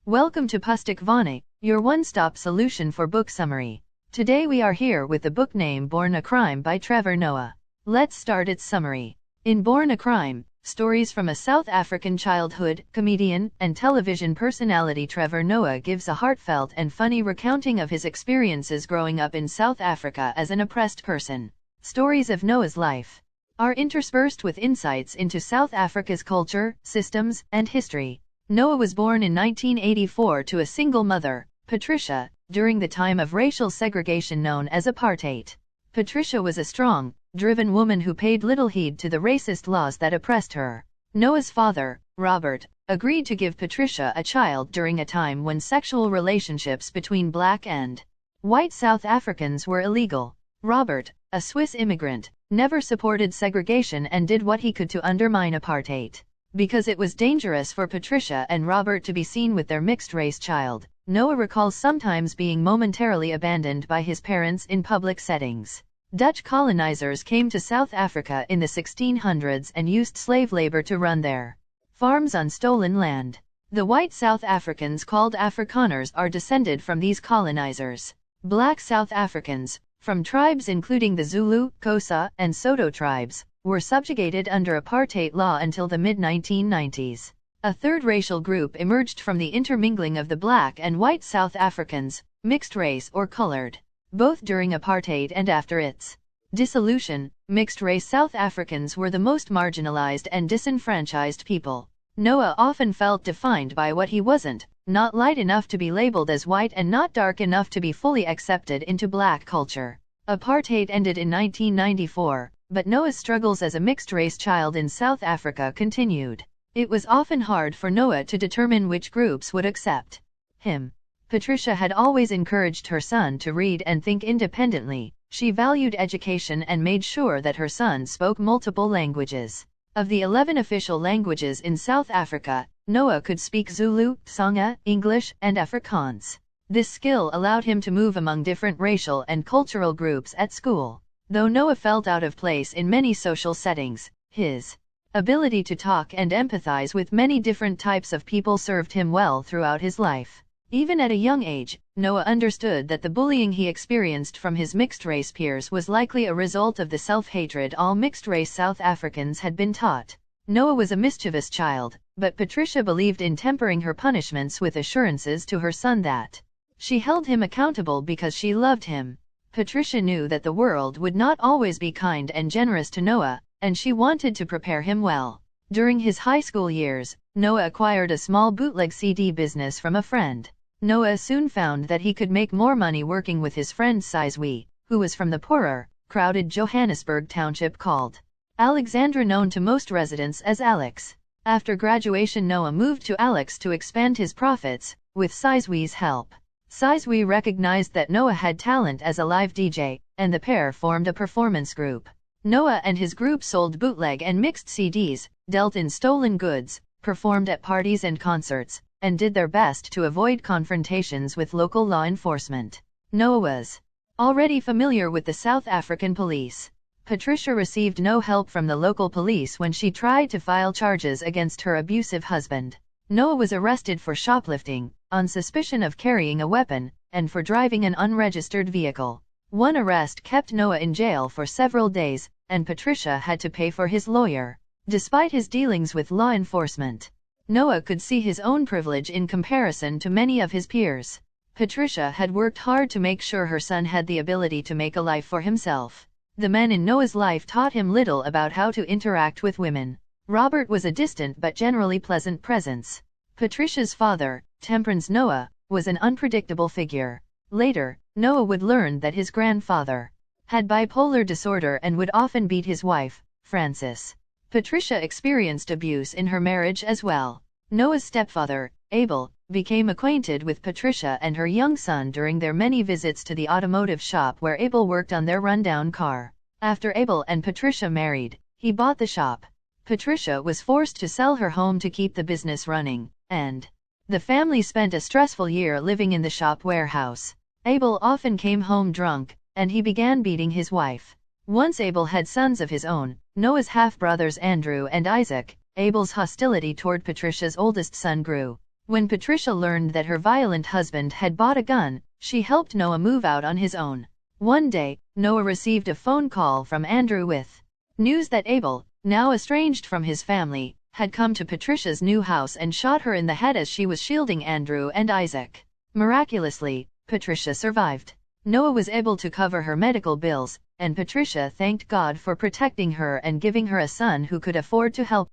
Welcome to Pustik Vane, your one-stop solution for book summary. Today we are here with the book name Born a Crime by Trevor Noah. Let's start its summary. In Born a Crime, stories from a South African childhood, comedian, and television personality Trevor Noah gives a heartfelt and funny recounting of his experiences growing up in South Africa as an oppressed person. Stories of Noah's life are interspersed with insights into South Africa's culture, systems, and history. Noah was born in 1984 to a single mother, Patricia, during the time of racial segregation known as apartheid. Patricia was a strong, driven woman who paid little heed to the racist laws that oppressed her. Noah's father, Robert, agreed to give Patricia a child during a time when sexual relationships between black and white South Africans were illegal. Robert, a Swiss immigrant, never supported segregation and did what he could to undermine apartheid. Because it was dangerous for Patricia and Robert to be seen with their mixed-race child, Noah recalls sometimes being momentarily abandoned by his parents in public settings. Dutch colonizers came to South Africa in the 1600s and used slave labor to run their farms on stolen land. The white South Africans called Afrikaners are descended from these colonizers. Black South Africans, from tribes including the Zulu, Xhosa, and Soto tribes, were subjugated under apartheid law until the mid-1990s. A third racial group emerged from the intermingling of the black and white South Africans, mixed race or colored. Both during apartheid and after its dissolution, mixed-race South Africans were the most marginalized and disenfranchised people. Noah often felt defined by what he wasn't, not light enough to be labeled as white and not dark enough to be fully accepted into black culture. Apartheid ended in 1994. But Noah's struggles as a mixed-race child in South Africa continued. It was often hard for Noah to determine which groups would accept him. Patricia had always encouraged her son to read and think independently. She valued education and made sure that her son spoke multiple languages. Of the 11 official languages in South Africa, Noah could speak Zulu, Tsonga, English, and Afrikaans. This skill allowed him to move among different racial and cultural groups at school. Though Noah felt out of place in many social settings, his ability to talk and empathize with many different types of people served him well throughout his life. Even at a young age, Noah understood that the bullying he experienced from his mixed-race peers was likely a result of the self-hatred all mixed-race South Africans had been taught. Noah was a mischievous child, but Patricia believed in tempering her punishments with assurances to her son that she held him accountable because she loved him. Patricia knew that the world would not always be kind and generous to Noah, and she wanted to prepare him well. During his high school years, Noah acquired a small bootleg CD business from a friend. Noah soon found that he could make more money working with his friend Sizwe, who was from the poorer, crowded Johannesburg township called Alexandra, known to most residents as Alex. After graduation, Noah moved to Alex to expand his profits, with Sizwe's help. Sizwe recognized that Noah had talent as a live DJ, and the pair formed a performance group. Noah and his group sold bootleg and mixed CDs, dealt in stolen goods, performed at parties and concerts, and did their best to avoid confrontations with local law enforcement. Noah was already familiar with the South African police. Patricia received no help from the local police when she tried to file charges against her abusive husband. Noah was arrested for shoplifting, on suspicion of carrying a weapon, and for driving an unregistered vehicle. One arrest kept Noah in jail for several days, and Patricia had to pay for his lawyer. Despite his dealings with law enforcement, Noah could see his own privilege in comparison to many of his peers. Patricia had worked hard to make sure her son had the ability to make a life for himself. The men in Noah's life taught him little about how to interact with women. Robert was a distant but generally pleasant presence. Patricia's father, Temperance Noah, was an unpredictable figure. Later, Noah would learn that his grandfather had bipolar disorder and would often beat his wife, Frances. Patricia experienced abuse in her marriage as well. Noah's stepfather, Abel, became acquainted with Patricia and her young son during their many visits to the automotive shop where Abel worked on their rundown car. After Abel and Patricia married, he bought the shop. Patricia was forced to sell her home to keep the business running, and the family spent a stressful year living in the shop warehouse. Abel often came home drunk, and he began beating his wife. Once Abel had sons of his own, Noah's half-brothers Andrew and Isaac. Abel's hostility toward Patricia's oldest son grew. When Patricia learned that her violent husband had bought a gun, she helped Noah move out on his own. One day, Noah received a phone call from Andrew with news that Abel, now estranged from his family, had come to Patricia's new house and shot her in the head as she was shielding Andrew and Isaac. Miraculously, Patricia survived. Noah was able to cover her medical bills, and Patricia thanked God for protecting her and giving her a son who could afford to help.